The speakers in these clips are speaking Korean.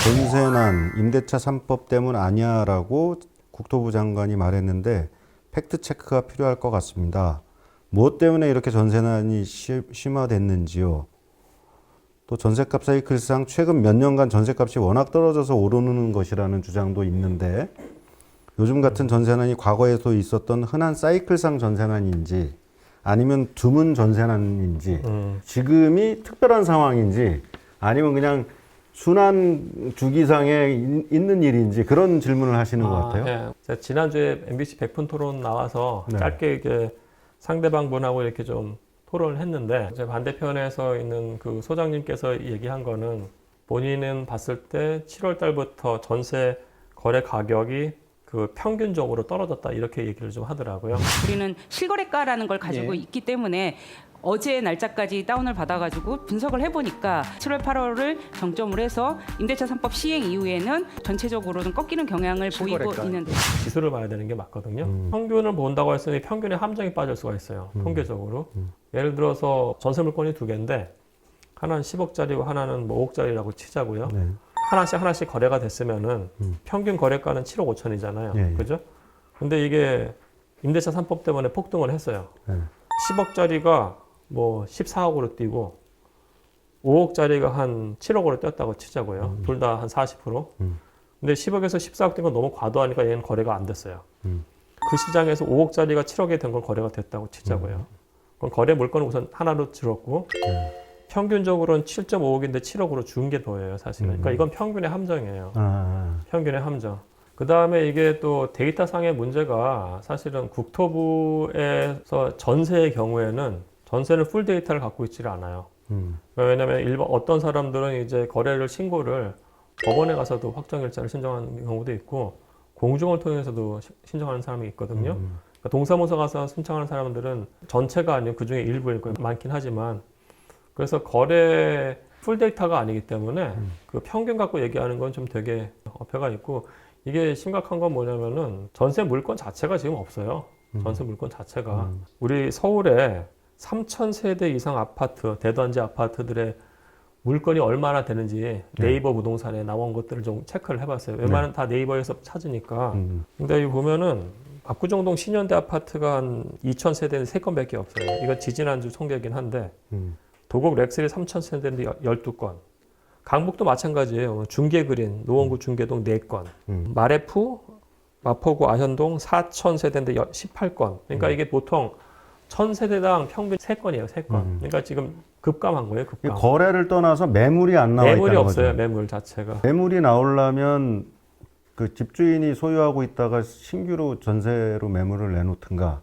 전세난 임대차 3법 때문 아니야라고 국토부 장관이 말했는데 팩트 체크가 필요할 것 같습니다. 무엇 때문에 이렇게 전세난이 심화됐는지요. 또 전세값 사이클상 최근 몇 년간 전세값이 워낙 떨어져서 오르는 것이라는 주장도 있는데 요즘 같은 전세난이 과거에도 있었던 흔한 사이클상 전세난인지 아니면 드문 전세난인지 지금이 특별한 상황인지 아니면 그냥 순환 주기상에 있는 일인지 그런 질문을 하시는 것 같아요. 네. 제가 지난주에 MBC 100분 토론 나와서 네. 짧게 이렇게 상대방분하고 이렇게 좀 토론을 했는데 제 반대편에서 있는 그 소장님께서 얘기한 거는 본인은 봤을 때 7월 달부터 전세 거래 가격이 그 평균적으로 떨어졌다 이렇게 얘기를 좀 하더라고요. 우리는 실거래가라는 걸 가지고 있기 때문에 어제 날짜까지 다운을 받아가지고 분석을 해보니까 7월, 8월을 정점으로 해서 임대차 3법 시행 이후에는 전체적으로는 꺾이는 경향을 보이고 있는데 지수를 봐야 되는 게 맞거든요. 평균을 본다고 했으니 평균의 함정에 빠질 수가 있어요. 통계적으로. 예를 들어서 전세 물건이 두 개인데 하나는 10억짜리고 하나는 뭐 5억짜리라고 치자고요. 네. 하나씩 거래가 됐으면은 평균 거래가는 7억 5천이잖아요. 예. 그죠? 근데 이게 임대차 3법 때문에 폭등을 했어요. 네. 10억짜리가 뭐 14억으로 뛰고 5억짜리가 한 7억으로 뛰었다고 치자고요. 둘 다 한 40%. 근데 10억에서 14억 뛴 건 너무 과도하니까 얘는 거래가 안 됐어요. 그 시장에서 5억짜리가 7억에 된 건 거래가 됐다고 치자고요. 그럼 거래 물건은 우선 하나로 줄었고 평균적으로는 7.5억인데 7억으로 준 게 더예요, 사실은. 그러니까 이건 평균의 함정이에요. 평균의 함정. 그 다음에 이게 또 데이터상의 문제가 사실은 국토부에서 전세의 경우에는 전세는 풀 데이터를 갖고 있지를 않아요. 왜냐하면 어떤 사람들은 이제 거래를 신고를 법원에 가서도 확정일자를 신청하는 경우도 있고 공중을 통해서도 신청하는 사람이 있거든요. 그러니까 동사무소 가서 신청하는 사람들은 전체가 아니고 그중에 일부일 거예요. 많긴 하지만 그래서 거래 풀 데이터가 아니기 때문에 그 평균 갖고 얘기하는 건 좀 되게 어폐가 있고 이게 심각한 건 뭐냐면은 전세 물건 자체가 지금 없어요. 전세 물건 자체가. 우리 서울에 3,000세대 이상 아파트, 대단지 아파트들의 물건이 얼마나 되는지 네이버 부동산에 나온 것들을 좀 체크를 해봤어요. 웬만하면 다 네이버에서 찾으니까. 근데 여기 보면은 압구정동 신현대 아파트가 한 2,000세대는 3건밖에 없어요. 이거 지지난주 통계이긴 한데 도곡 렉스리 3,000세대인데 12건. 강북도 마찬가지예요. 중계그린, 노원구 중계동 4건. 마레프, 마포구 아현동 4,000세대인데 18건. 그러니까 이게 보통 1,000세대당 평균 3건이에요. 3건. 그러니까 지금 급감한 거예요. 급감. 거래를 떠나서 매물이 안 나와 매물이 있다는 없어요. 거죠. 매물 자체가. 매물이 나오려면 그 집주인이 소유하고 있다가 신규로 전세로 매물을 내놓든가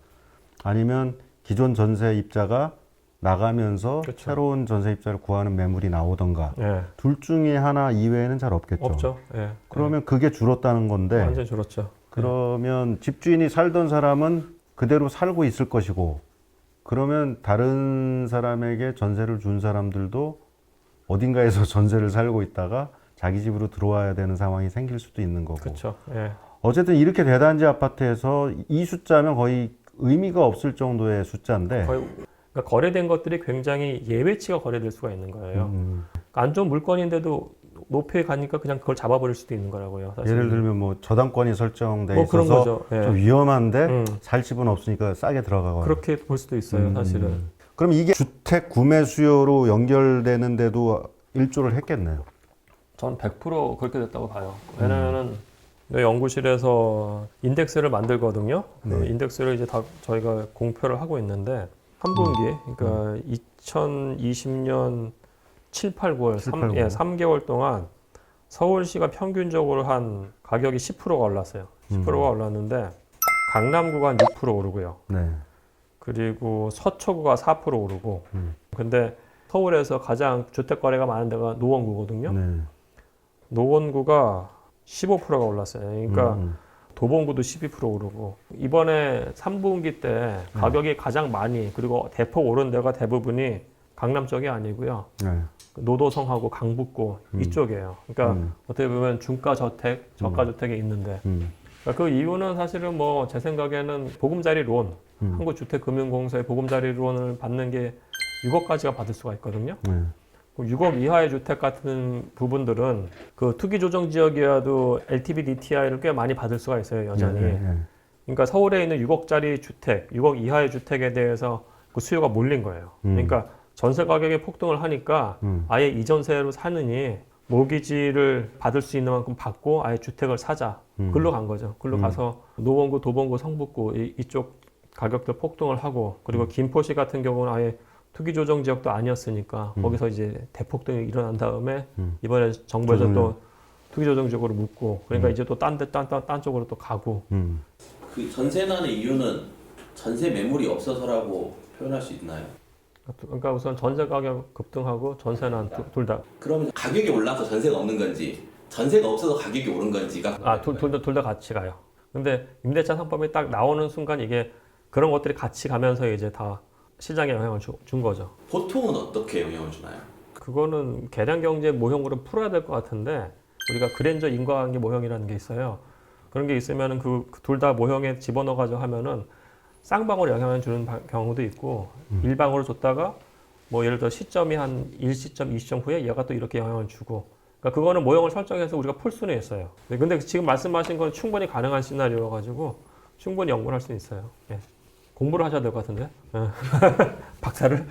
아니면 기존 전세 입자가 나가면서 그렇죠. 새로운 전세 입자를 구하는 매물이 나오던가 예. 둘 중에 하나 이외에는 잘 없겠죠. 없죠. 예. 그러면 그게 줄었다는 건데 완전 줄었죠. 그러면 집주인이 살던 사람은 그대로 살고 있을 것이고 그러면 다른 사람에게 전세를 준 사람들도 어딘가에서 전세를 살고 있다가 자기 집으로 들어와야 되는 상황이 생길 수도 있는 거고. 그렇죠. 예. 어쨌든 이렇게 대단지 아파트에서 이 숫자면 거의 의미가 없을 정도의 숫자인데 거의 그러니까 거래된 것들이 굉장히 예외치가 거래될 수가 있는 거예요. 그러니까 안 좋은 물건인데도 높이 가니까 그냥 그걸 잡아버릴 수도 있는 거라고요. 사실. 예를 들면 뭐 저당권이 설정돼 뭐 그런 있어서 거죠. 예. 좀 위험한데 살 집은 없으니까 싸게 들어가거나. 그렇게 볼 수도 있어요. 사실은. 그럼 이게 주택 구매 수요로 연결되는데도 일조를 했겠네요. 전 100% 그렇게 됐다고 봐요. 왜냐면은 연구실에서 인덱스를 만들거든요. 그 인덱스를 이제 다 저희가 공표를 하고 있는데 3분기, 그러니까 2020년 7, 8, 9월 3개월 동안 서울시가 평균적으로 한 가격이 10%가 올랐어요. 10%가 올랐는데 강남구가 한 6% 오르고요. 네. 그리고 서초구가 4% 오르고. 근데 서울에서 가장 주택 거래가 많은 데가 노원구거든요. 네. 노원구가 15%가 올랐어요. 그러니까 도봉구도 12% 오르고 이번에 3분기 때 가격이 가장 많이 그리고 대폭 오른 데가 대부분이 강남 쪽이 아니고요. 네. 노도성하고 강북구 이쪽이에요. 그러니까 어떻게 보면 중가 저택, 저가 주택에 있는데 그러니까 그 이유는 사실은 뭐 제 생각에는 보금자리 론, 한국주택금융공사의 보금자리 론을 받는 게 6억까지가 받을 수가 있거든요. 6억 이하의 주택 같은 부분들은 그 투기 조정 지역이어도 LTV DTI를 꽤 많이 받을 수가 있어요, 여전히. 그러니까 서울에 있는 6억짜리 주택, 6억 이하의 주택에 대해서 그 수요가 몰린 거예요. 그러니까 전세 가격이 폭등을 하니까 아예 이전세로 사느니 모기지를 받을 수 있는 만큼 받고 아예 주택을 사자. 글로 간 거죠. 글로 가서 노원구, 도봉구, 성북구 이쪽 가격들 폭등을 하고 그리고 김포시 같은 경우는 아예 투기 조정 지역도 아니었으니까 거기서 이제 대폭등이 일어난 다음에 이번에 정부에서 또 투기 조정 지역으로 묶고 그러니까 이제 또 딴 쪽으로 또 가고. 그 전세난의 이유는 전세 매물이 없어서라고 표현할 수 있나요? 그러니까 우선 전세 가격 급등하고 전세난 둘 다. 그러면 가격이 올라서 전세가 없는 건지 전세가 없어서 가격이 오른 건지가 둘 다 같이 가요. 근데 임대차 3법이 딱 나오는 순간 이게 그런 것들이 같이 가면서 이제 다 시장에 영향을 준 거죠. 보통은 어떻게 영향을 주나요? 그거는 계량 경제 모형으로 풀어야 될 것 같은데 우리가 그랜저 인과관계 모형이라는 게 있어요. 그런 게 있으면은 그 둘 다 모형에 집어넣어 가지고 하면은 쌍방으로 영향을 주는 경우도 있고 일방으로 줬다가 뭐 예를 들어 시점이 한 1시점, 2시점 후에 얘가 또 이렇게 영향을 주고 그러니까 그거는 모형을 설정해서 우리가 풀 수는 있어요. 근데 지금 말씀하신 건 충분히 가능한 시나리오 가지고 충분히 연구를 할 수 있어요. 예. 공부를 하셔야 될 것 같은데 박사를